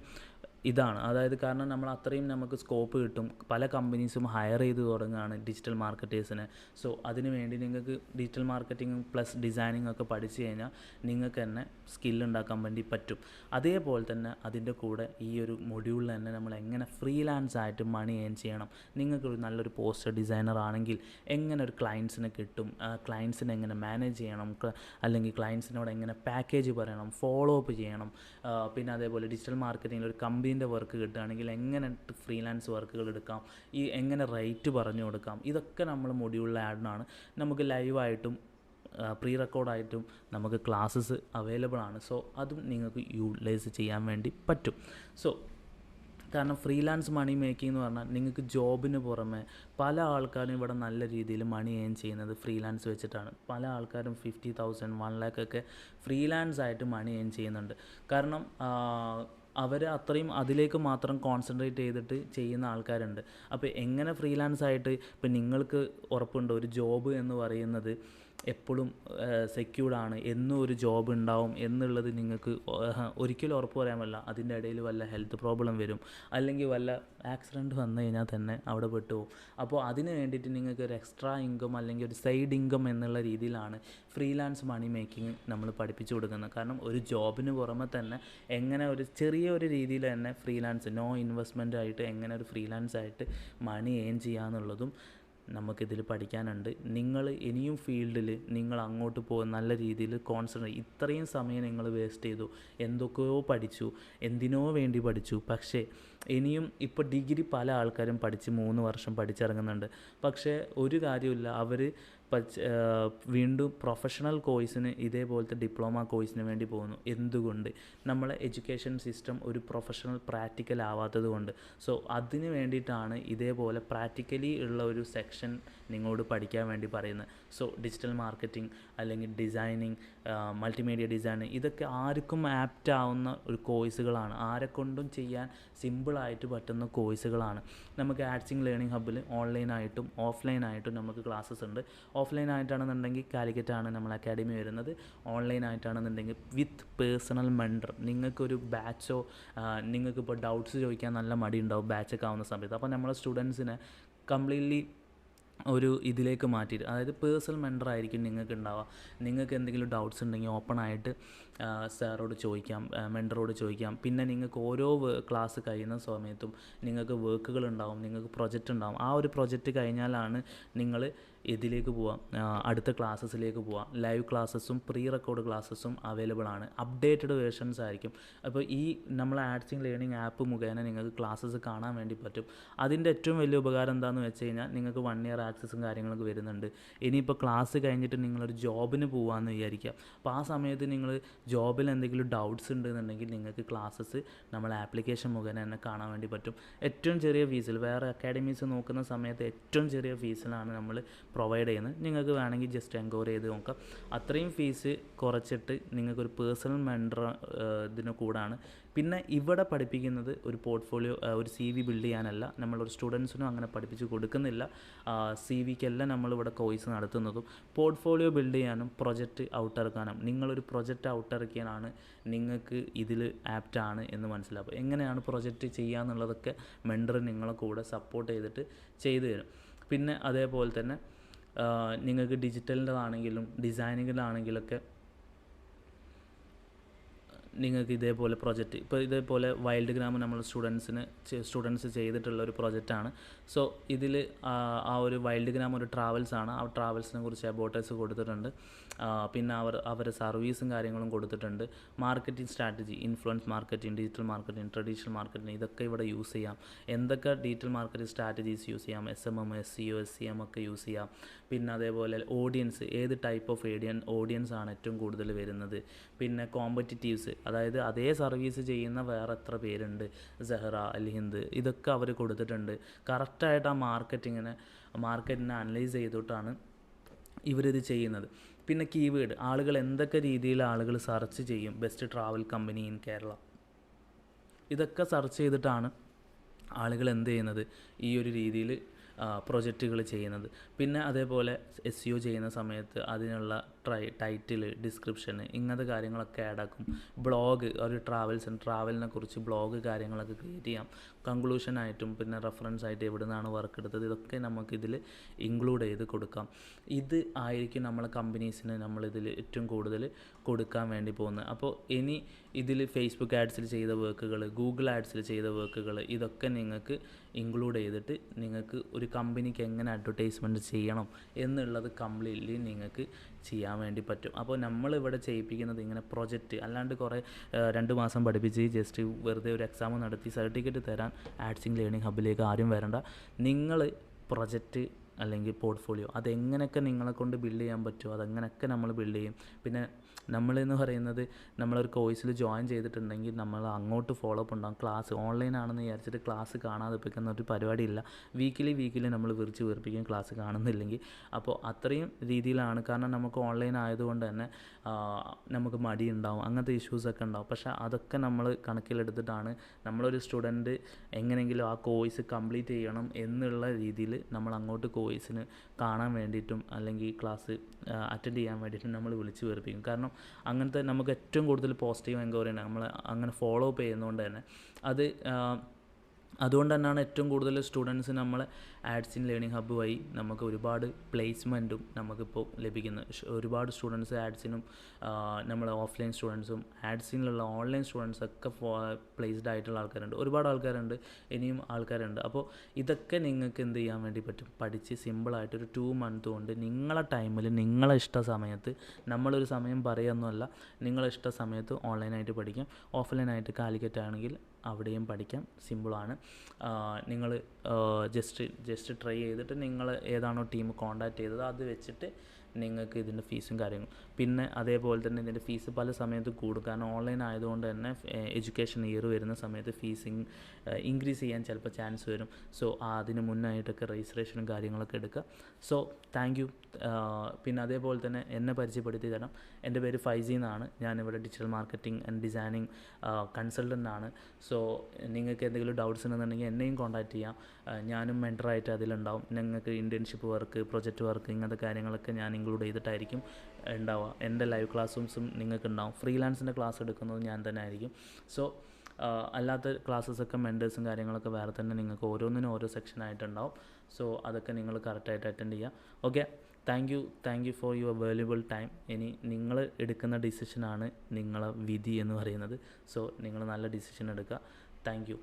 ഇതാണ്, അതായത് കാരണം നമ്മൾ അത്രയും നമുക്ക് സ്കോപ്പ് കിട്ടും. പല കമ്പനീസും ഹയർ ചെയ്ത് തുടങ്ങുകയാണ് ഡിജിറ്റൽ മാർക്കറ്റേഴ്സിനെ. സോ അതിന് വേണ്ടി നിങ്ങൾക്ക് ഡിജിറ്റൽ മാർക്കറ്റിംഗ് പ്ലസ് ഡിസൈനിങ് ഒക്കെ പഠിച്ചു കഴിഞ്ഞാൽ നിങ്ങൾക്ക് തന്നെ സ്കില്ലുണ്ടാക്കാൻ വേണ്ടി പറ്റും. അതേപോലെ തന്നെ അതിൻ്റെ കൂടെ ഈ ഒരു മൊഡ്യൂളിൽ തന്നെ നമ്മൾ എങ്ങനെ ഫ്രീലാൻസ് ആയിട്ട് മണി ഏൺ ചെയ്യണം, നിങ്ങൾക്കൊരു നല്ലൊരു പോസ്റ്റർ ഡിസൈനർ ആണെങ്കിൽ എങ്ങനെ ഒരു ക്ലയൻസിനെ കിട്ടും, ക്ലയൻസിനെ എങ്ങനെ മാനേജ് ചെയ്യണം, അല്ലെങ്കിൽ ക്ലയൻസിനോട് എങ്ങനെ പാക്കേജ് പറയണം, ഫോളോ അപ്പ് ചെയ്യണം, പിന്നെ അതേപോലെ ഡിജിറ്റൽ മാർക്കറ്റിങ്ങിൽ ഒരു കമ്പനീൻ്റെ വർക്ക് കിട്ടുകയാണെങ്കിൽ എങ്ങനെ ഫ്രീലാൻസ് വർക്കുകൾ എടുക്കാം, ഈ എങ്ങനെ റേറ്റ് പറഞ്ഞു കൊടുക്കാം, ഇതൊക്കെ നമ്മൾ മൊഡ്യൂളിൽ ആഡാണ്. നമുക്ക് ലൈവായിട്ടും പ്രീ റെക്കോർഡായിട്ടും നമുക്ക് ക്ലാസ്സസ് അവൈലബിൾ ആണ്. സോ അതും നിങ്ങൾക്ക് യൂട്ടിലൈസ് ചെയ്യാൻ വേണ്ടി പറ്റും. സോ കാരണം ഫ്രീലാൻസ് മണി മേക്കിംഗ് എന്ന് പറഞ്ഞാൽ നിങ്ങൾക്ക് ജോബിന് പുറമെ പല ആൾക്കാരും ഇവിടെ നല്ല രീതിയിൽ മണി ഏൺ ചെയ്യുന്നത് ഫ്രീലാൻസ് വെച്ചിട്ടാണ്. പല ആൾക്കാരും 50,000 1 lakh ഒക്കെ ഫ്രീലാൻസ് ആയിട്ട് മണി ഏൺ ചെയ്യുന്നുണ്ട്. കാരണം അവർ അത്രയും അതിലേക്ക് മാത്രം കോൺസെൻട്രേറ്റ് ചെയ്തിട്ട് ചെയ്യുന്ന ആൾക്കാരുണ്ട്. അപ്പോൾ എങ്ങനെ ഫ്രീലാൻസ് ആയിട്ട്, ഇപ്പം നിങ്ങൾക്ക് ഉറപ്പുണ്ട് ഒരു ജോബ് എന്ന് പറയുന്നത് എപ്പോഴും സെക്യൂർഡാണ്, എന്നും ഒരു ജോബ് ഉണ്ടാവും എന്നുള്ളത് നിങ്ങൾക്ക് ഒരിക്കലും ഉറപ്പ് പറയാൻ പറ്റില്ല. അതിൻ്റെ ഇടയിൽ വല്ല ഹെൽത്ത് പ്രോബ്ലം വരും, അല്ലെങ്കിൽ വല്ല ആക്സിഡൻറ്റ് വന്നു കഴിഞ്ഞാൽ തന്നെ അവിടെ പെട്ടുപോകും. അപ്പോൾ അതിന് വേണ്ടിയിട്ട് നിങ്ങൾക്ക് ഒരു എക്സ്ട്രാ ഇൻകം അല്ലെങ്കിൽ ഒരു സൈഡ് ഇൻകം എന്നുള്ള രീതിയിലാണ് ഫ്രീലാൻസ് മണി മേക്കിംഗ് നമ്മൾ പഠിപ്പിച്ചു കൊടുക്കുന്നത്. കാരണം ഒരു ജോബിന് പുറമെ തന്നെ എങ്ങനെ ഒരു ചെറിയ ഒരു രീതിയിൽ തന്നെ ഫ്രീലാൻസ് നോ ഇൻവെസ്റ്റ്മെൻ്റ് ആയിട്ട് എങ്ങനെ ഒരു ഫ്രീലാൻസ് ആയിട്ട് മണി ഏൺ ചെയ്യാന്നുള്ളതും നമുക്കിതിൽ പഠിക്കാനുണ്ട്. നിങ്ങൾ ഇനിയും ഫീൽഡിൽ നിങ്ങൾ അങ്ങോട്ട് പോകുന്ന നല്ല രീതിയിൽ കോൺസെൻട്രേറ്റ്, ഇത്രയും സമയം നിങ്ങൾ വേസ്റ്റ് ചെയ്തു, എന്തൊക്കെയോ പഠിച്ചു, എന്തിനോ വേണ്ടി പഠിച്ചു, പക്ഷേ ഇനിയും ഇപ്പോൾ ഡിഗ്രി പല ആൾക്കാരും പഠിച്ച് 3 വർഷം പഠിച്ചിറങ്ങുന്നുണ്ട്. പക്ഷേ ഒരു കാര്യമില്ല, അവർ വീണ്ടും പ്രൊഫഷണൽ കോഴ്സിന് ഇതേപോലത്തെ ഡിപ്ലോമ കോഴ്സിന് വേണ്ടി പോകുന്നു. എന്തുകൊണ്ട്? നമ്മളെ എഡ്യൂക്കേഷൻ സിസ്റ്റം ഒരു പ്രൊഫഷണൽ പ്രാക്ടിക്കൽ ആവാത്തത് കൊണ്ട്. സോ അതിന് വേണ്ടിയിട്ടാണ് ഇതേപോലെ പ്രാക്ടിക്കലി ഉള്ള ഒരു സെക്ഷൻ നിങ്ങളോട് പഠിക്കാൻ വേണ്ടി പറയുന്നത്. സോ ഡിജിറ്റൽ മാർക്കറ്റിംഗ് അല്ലെങ്കിൽ ഡിസൈനിങ്, മൾട്ടിമീഡിയ ഡിസൈനിങ്, ഇതൊക്കെ ആർക്കും ആപ്റ്റ് ആവുന്ന ഒരു കോഴ്സുകളാണ്. ആരെക്കൊണ്ടും ചെയ്യാൻ സിമ്പിളായിട്ട് പറ്റുന്ന കോഴ്സുകളാണ്. നമുക്ക് ആഡ്സിങ് ലേണിംഗ് ഹബ്ബിൽ ഓൺലൈനായിട്ടും ഓഫ്ലൈനായിട്ടും നമുക്ക് ക്ലാസ്സസ് ഉണ്ട്. ഓഫ്ലൈനായിട്ടാണെന്നുണ്ടെങ്കിൽ കാലിക്കറ്റാണ് നമ്മൾ അക്കാഡമി വരുന്നത്. ഓൺലൈനായിട്ടാണെന്നുണ്ടെങ്കിൽ വിത്ത് പേഴ്സണൽ മെൻറ്റർ. നിങ്ങൾക്കൊരു ബാച്ചോ, നിങ്ങൾക്കിപ്പോൾ ഡൗട്ട്സ് ചോദിക്കാൻ നല്ല മടി ഉണ്ടാവും ബാച്ചൊക്കെ ആവുന്ന സമയത്ത്. അപ്പോൾ നമ്മളെ സ്റ്റുഡൻസിനെ കംപ്ലീറ്റ്ലി ഒരു ഇതിലേക്ക് മാറ്റിയിട്ട്, അതായത് പേഴ്സണൽ മെൻറ്റർ ആയിരിക്കും നിങ്ങൾക്ക് ഉണ്ടാവുക. നിങ്ങൾക്ക് എന്തെങ്കിലും ഡൗട്ട്സ് ഉണ്ടെങ്കിൽ ഓപ്പണായിട്ട് സാറോട് ചോദിക്കാം, മെൻറ്ററോട് ചോദിക്കാം. പിന്നെ നിങ്ങൾക്ക് ഓരോ ക്ലാസ് കഴിയുന്ന സമയത്തും നിങ്ങൾക്ക് വർക്കുകൾ ഉണ്ടാവും, നിങ്ങൾക്ക് പ്രൊജക്റ്റ് ഉണ്ടാവും. ആ ഒരു പ്രൊജക്റ്റ് കഴിഞ്ഞാലാണ് നിങ്ങൾ ഇതിലേക്ക് പോവാം, അടുത്ത ക്ലാസ്സസിലേക്ക് പോവാം. ലൈവ് ക്ലാസ്സസും പ്രീ റെക്കോർഡ് ക്ലാസ്സസും അവൈലബിൾ ആണ്. അപ്ഡേറ്റഡ് വേർഷൻസ് ആയിരിക്കും. അപ്പോൾ ഈ നമ്മൾ ആഡ്സിങ് ലേണിംഗ് ആപ്പ് മുഖേന നിങ്ങൾക്ക് ക്ലാസ്സസ് കാണാൻ വേണ്ടി പറ്റും. അതിൻ്റെ ഏറ്റവും വലിയ ഉപകാരം എന്താണെന്ന് വെച്ച് കഴിഞ്ഞാൽ നിങ്ങൾക്ക് 1 year ആക്സസും കാര്യങ്ങളൊക്കെ വരുന്നുണ്ട്. ഇനിയിപ്പോൾ ക്ലാസ് കഴിഞ്ഞിട്ട് നിങ്ങളൊരു ജോബിന് പോകാമെന്ന് വിചാരിക്കുക. അപ്പോൾ ആ സമയത്ത് നിങ്ങൾ ജോബിൽ എന്തെങ്കിലും ഡൗട്ട്സ് ഉണ്ടെന്നുണ്ടെങ്കിൽ നിങ്ങൾക്ക് ക്ലാസ്സസ് നമ്മൾ ആപ്ലിക്കേഷൻ മുഖേന തന്നെ കാണാൻ വേണ്ടി പറ്റും. ഏറ്റവും ചെറിയ ഫീസിൽ, വേറെ അക്കാഡമീസ് നോക്കുന്ന സമയത്ത് ഏറ്റവും ചെറിയ ഫീസിലാണ് നമ്മൾ പ്രൊവൈഡ് ചെയ്യുന്നത്. നിങ്ങൾക്ക് വേണമെങ്കിൽ ജസ്റ്റ് എൻക്വയറി ചെയ്ത് നോക്കാം. അത്രയും ഫീസ് കുറച്ചിട്ട് നിങ്ങൾക്കൊരു പേഴ്സണൽ മെൻറ്റർ ഇതിന് കൂടാണ്. പിന്നെ ഇവിടെ പഠിപ്പിക്കുന്നത് ഒരു പോർട്ട്ഫോളിയോ, ഒരു CV ബിൽഡ് ചെയ്യാനല്ല, നമ്മളൊരു സ്റ്റുഡൻസിനും അങ്ങനെ പഠിപ്പിച്ച് കൊടുക്കുന്നില്ല. CVക്കെല്ലാം നമ്മളിവിടെ കോഴ്സ് നടത്തുന്നതും പോർട്ട്ഫോളിയോ ബിൽഡ് ചെയ്യാനും പ്രൊജക്റ്റ് ഔട്ടിറക്കാനും. നിങ്ങളൊരു പ്രൊജക്റ്റ് ഔട്ടിറക്കിയാലാണ് നിങ്ങൾക്ക് ഇതിൽ ആപ്റ്റാണ് എന്ന് മനസ്സിലാവും. എങ്ങനെയാണ് പ്രൊജക്റ്റ് ചെയ്യുക എന്നുള്ളതൊക്കെ മെൻറ്റർ നിങ്ങളെ കൂടെ സപ്പോർട്ട് ചെയ്തിട്ട് ചെയ്തു തരും. പിന്നെ അതേപോലെ തന്നെ നിങ്ങൾക്ക് ഡിജിറ്റലിൻ്റെതാണെങ്കിലും ഡിസൈനിങ്ങിലാണെങ്കിലൊക്കെ നിങ്ങൾക്ക് ഇതേപോലെ പ്രൊജക്റ്റ് ഇപ്പോൾ ഇതേപോലെ വൈൽഡ് ഗ്രാം നമ്മൾ സ്റ്റുഡൻസ് ചെയ്തിട്ടുള്ള ഒരു പ്രൊജക്റ്റാണ്. സോ ഇതിൽ ആ ഒരു വൈൽഡ് ഗ്രാം ഒരു ട്രാവൽസാണ്. ആ ട്രാവൽസിനെ കുറിച്ച് അബോട്ടേഴ്സ് കൊടുത്തിട്ടുണ്ട്. പിന്നെ അവരുടെ സർവീസും കാര്യങ്ങളും കൊടുത്തിട്ടുണ്ട്. Marketing strategy, influence marketing, digital marketing, traditional marketing, ഇതൊക്കെ ഇവിടെ യൂസ് ചെയ്യാം. എന്തൊക്കെ ഡിജിറ്റൽ മാർക്കറ്റിംഗ് സ്ട്രാറ്റജീസ് യൂസ് ചെയ്യാം, SMM, SEO, SCM ഒക്കെ യൂസ് ചെയ്യാം. പിന്നെ അതേപോലെ ഓഡിയൻസ്, ഏത് ടൈപ്പ് ഓഫ് ഓഡിയൻസ് ആണ് ഏറ്റവും കൂടുതൽ വരുന്നത്. പിന്നെ കോമ്പറ്റിറ്റീവ്സ്, അതായത് അതേ സർവീസ് ചെയ്യുന്ന വേറെ എത്ര പേരുണ്ട്, സെഹ്റ, അൽ ഹിന്ദ്, ഇതൊക്കെ അവർ കൊടുത്തിട്ടുണ്ട്. കറക്റ്റായിട്ട് ആ മാർക്കറ്റിനെ അനലൈസ് ചെയ്തിട്ടാണ് ഇവരിത് ചെയ്യുന്നത്. പിന്നെ കീവേഡ്, ആളുകൾ എന്തൊക്കെ രീതിയിൽ ആളുകൾ സെർച്ച് ചെയ്യും, best travel company in Kerala, ഇതൊക്കെ സെർച്ച് ചെയ്തിട്ടാണ് ആളുകൾ എന്ത് ചെയ്യുന്നത്, ഈ ഒരു രീതിയിൽ പ്രൊജക്റ്റുകൾ ചെയ്യുന്നത്. പിന്നെ അതേപോലെ SEO ചെയ്യുന്ന സമയത്ത് അതിനുള്ള ടൈറ്റിൽ, ഡിസ്ക്രിപ്ഷൻ, ഇങ്ങനത്തെ കാര്യങ്ങളൊക്കെ ആഡ് ആക്കും. ബ്ലോഗ്, ഒരു ട്രാവലിനെ കുറിച്ച് ബ്ലോഗ് കാര്യങ്ങളൊക്കെ ക്രിയേറ്റ് ചെയ്യാം. കൺക്ലൂഷനായിട്ടും പിന്നെ റെഫറൻസ് ആയിട്ട് എവിടെ നിന്നാണ് വർക്ക് എടുത്തത്, ഇതൊക്കെ നമുക്കിതിൽ ഇൻക്ലൂഡ് ചെയ്ത് കൊടുക്കാം. ഇത് ആയിരിക്കും നമ്മളെ കമ്പനീസിന് നമ്മളിതിൽ ഏറ്റവും കൂടുതൽ കൊടുക്കാൻ വേണ്ടി പോകുന്നത്. അപ്പോൾ ഇനി ഇതിൽ ഫേസ്ബുക്ക് ആഡ്സിൽ ചെയ്ത വർക്കുകൾ, ഗൂഗിൾ ആഡ്സിൽ ചെയ്ത വർക്കുകൾ, ഇതൊക്കെ നിങ്ങൾക്ക് ഇൻക്ലൂഡ് ചെയ്തിട്ട് നിങ്ങൾക്ക് ഒരു കമ്പനിക്ക് എങ്ങനെ അഡ്വർടൈസ്മെൻറ്റ് ചെയ്യണം എന്നുള്ളത് കംപ്ലീറ്റ്ലി നിങ്ങൾക്ക് ചെയ്യാൻ വേണ്ടി പറ്റും. അപ്പോൾ നമ്മളിവിടെ ചെയ്യിപ്പിക്കുന്നത് ഇങ്ങനെ പ്രൊജക്റ്റ്, അല്ലാണ്ട് കുറേ 2 മാസം പഠിപ്പിച്ച് ജസ്റ്റ് വെറുതെ ഒരു എക്സാം നടത്തി സർട്ടിഫിക്കറ്റ് തരാൻ ആഡ്സിംഗ് ലേണിംഗ് ഹബ്ബിലേക്ക് ആരും വരണ്ട. നിങ്ങൾ പ്രൊജക്റ്റ് അല്ലെങ്കിൽ പോർട്ട്ഫോളിയോ അതെങ്ങനെയൊക്കെ നിങ്ങളെ കൊണ്ട് ബിൽഡ് ചെയ്യാൻ പറ്റുമോ അതങ്ങനെയൊക്കെ നമ്മൾ ബിൽഡ് ചെയ്യും. പിന്നെ നമ്മളെന്ന് പറയുന്നത്, നമ്മളൊരു കോഴ്സിൽ ജോയിൻ ചെയ്തിട്ടുണ്ടെങ്കിൽ നമ്മൾ അങ്ങോട്ട് ഫോളോ അപ്പ് ഉണ്ടാകും. ക്ലാസ് ഓൺലൈനാണെന്ന് വിചാരിച്ചിട്ട് ക്ലാസ് കാണാതെ വെക്കുന്ന ഒരു പരിപാടിയില്ല. വീക്കിലി നമ്മൾ വിളിച്ച് വീർപ്പിക്കും ക്ലാസ് കാണുന്നില്ലെങ്കിൽ. അപ്പോൾ അത്രയും രീതിയിലാണ്. കാരണം നമുക്ക് ഓൺലൈൻ ആയതുകൊണ്ട് തന്നെ നമുക്ക് മടി ഉണ്ടാവും, അങ്ങനത്തെ ഇഷ്യൂസൊക്കെ ഉണ്ടാവും. പക്ഷേ അതൊക്കെ നമ്മൾ കണക്കിലെടുത്തിട്ടാണ് നമ്മളൊരു സ്റ്റുഡൻറ്റ് എങ്ങനെയെങ്കിലും ആ കോഴ്സ് കംപ്ലീറ്റ് ചെയ്യണം എന്നുള്ള രീതിയിൽ നമ്മൾ അങ്ങോട്ട് കോഴ്സിന് കാണാൻ വേണ്ടിയിട്ടും അല്ലെങ്കിൽ ക്ലാസ് അറ്റൻഡ് ചെയ്യാൻ വേണ്ടിയിട്ടും നമ്മൾ വിളിച്ച് വേർപ്പിക്കും. കാരണം അങ്ങനത്തെ നമുക്ക് ഏറ്റവും കൂടുതൽ പോസിറ്റീവ് എൻക്വയറിയാണ് നമ്മൾ അങ്ങനെ ഫോളോ അപ്പ് ചെയ്യുന്നതുകൊണ്ട് തന്നെ. അതുകൊണ്ട് തന്നെയാണ് ഏറ്റവും കൂടുതൽ സ്റ്റുഡൻസ് നമ്മളെ ആഡ്സിംഗ് ലേണിംഗ് ഹബ്ബ് വഴി നമുക്ക് ഒരുപാട് പ്ലേസ്മെൻറ്റും നമുക്കിപ്പോൾ ലഭിക്കുന്നത്. ഒരുപാട് സ്റ്റുഡൻസ് ആഡ്സിനും നമ്മളെ ഓഫ്ലൈൻ സ്റ്റുഡൻസും ആഡ്സിനുള്ള ഓൺലൈൻ സ്റ്റുഡൻസൊക്കെ പ്ലേസ്ഡ് ആയിട്ടുള്ള ആൾക്കാരുണ്ട്, ഒരുപാട് ആൾക്കാരുണ്ട്, ഇനിയും ആൾക്കാരുണ്ട്. അപ്പോൾ ഇതൊക്കെ നിങ്ങൾക്ക് എന്ത് ചെയ്യാൻ വേണ്ടി പറ്റും, പഠിച്ച് സിമ്പിളായിട്ടൊരു 2 മന്ത് കൊണ്ട് നിങ്ങളെ ടൈമിൽ നിങ്ങളെ ഇഷ്ട സമയത്ത്, നമ്മളൊരു സമയം പറയുകയൊന്നുമല്ല, നിങ്ങളെ ഇഷ്ട സമയത്ത് ഓൺലൈനായിട്ട് പഠിക്കാം. ഓഫ്ലൈനായിട്ട് കാലിക്കറ്റ് ആണെങ്കിൽ അവിടെയും പഠിക്കാം, സിമ്പിളാണ്. നിങ്ങൾ ജസ്റ്റ് ട്രൈ ചെയ്തിട്ട് നിങ്ങൾ ഏതാണോ ടീം കോൺടാക്റ്റ് ചെയ്തത് അത് വെച്ചിട്ട് നിങ്ങൾക്ക് ഇതിൻ്റെ ഫീസും കാര്യങ്ങളും. പിന്നെ അതേപോലെ തന്നെ ഇതിൻ്റെ ഫീസ് പല സമയത്ത് കൂടും. കാരണം ഓൺലൈൻ ആയതുകൊണ്ട് തന്നെ എഡ്യൂക്കേഷൻ ഇയർ വരുന്ന സമയത്ത് ഫീസ് ഇൻക്രീസ് ചെയ്യാൻ ചിലപ്പോൾ ചാൻസ് വരും. സോ അതിന് മുന്നായിട്ടൊക്കെ രജിസ്ട്രേഷനും കാര്യങ്ങളൊക്കെ എടുക്കുക. So thank you. പിന്നെ അതേപോലെ തന്നെ എന്നെ പരിചയപ്പെടുത്തി തരാം. എൻ്റെ പേര് ഫൈസി എന്നാണ്. ഞാനിവിടെ digital marketing and designing consultant ആണ്. സോ നിങ്ങൾക്ക് എന്തെങ്കിലും ഡൗട്ട്സ് ഉണ്ടെന്നുണ്ടെങ്കിൽ എന്നെയും കോൺടാക്റ്റ് ചെയ്യാം. ഞാനും മെൻറ്ററായിട്ട് അതിലുണ്ടാവും. നിങ്ങൾക്ക് ഇൻറ്റേൺഷിപ്പ് വർക്ക്, പ്രൊജക്റ്റ് വർക്ക്, ഇങ്ങനത്തെ കാര്യങ്ങളൊക്കെ ഞാൻ ഇൻക്ലൂഡ് ചെയ്തിട്ടായിരിക്കും ഉണ്ടാവുക. എൻ്റെ ലൈവ് ക്ലാസ്സും നിങ്ങൾക്ക് ഉണ്ടാവും. ഫ്രീലാൻസിൻ്റെ ക്ലാസ് എടുക്കുന്നത് ഞാൻ തന്നെ ആയിരിക്കും. സോ അല്ലാത്ത ക്ലാസ്സസൊക്കെ മെൻറ്റേഴ്സും കാര്യങ്ങളൊക്കെ വേറെ തന്നെ നിങ്ങൾക്ക് ഓരോന്നിനും ഓരോ സെക്ഷനായിട്ടുണ്ടാവും. സോ അതൊക്കെ നിങ്ങൾ കറക്റ്റായിട്ട് അറ്റൻഡ് ചെയ്യുക. Okay, thank you for your valuable time. ഇനി നിങ്ങൾ എടുക്കുന്ന ഡിസിഷനാണ് നിങ്ങളെ വിധി എന്ന് പറയുന്നത്. സോ നിങ്ങൾ നല്ല ഡിസിഷൻ എടുക്കുക. Thank you.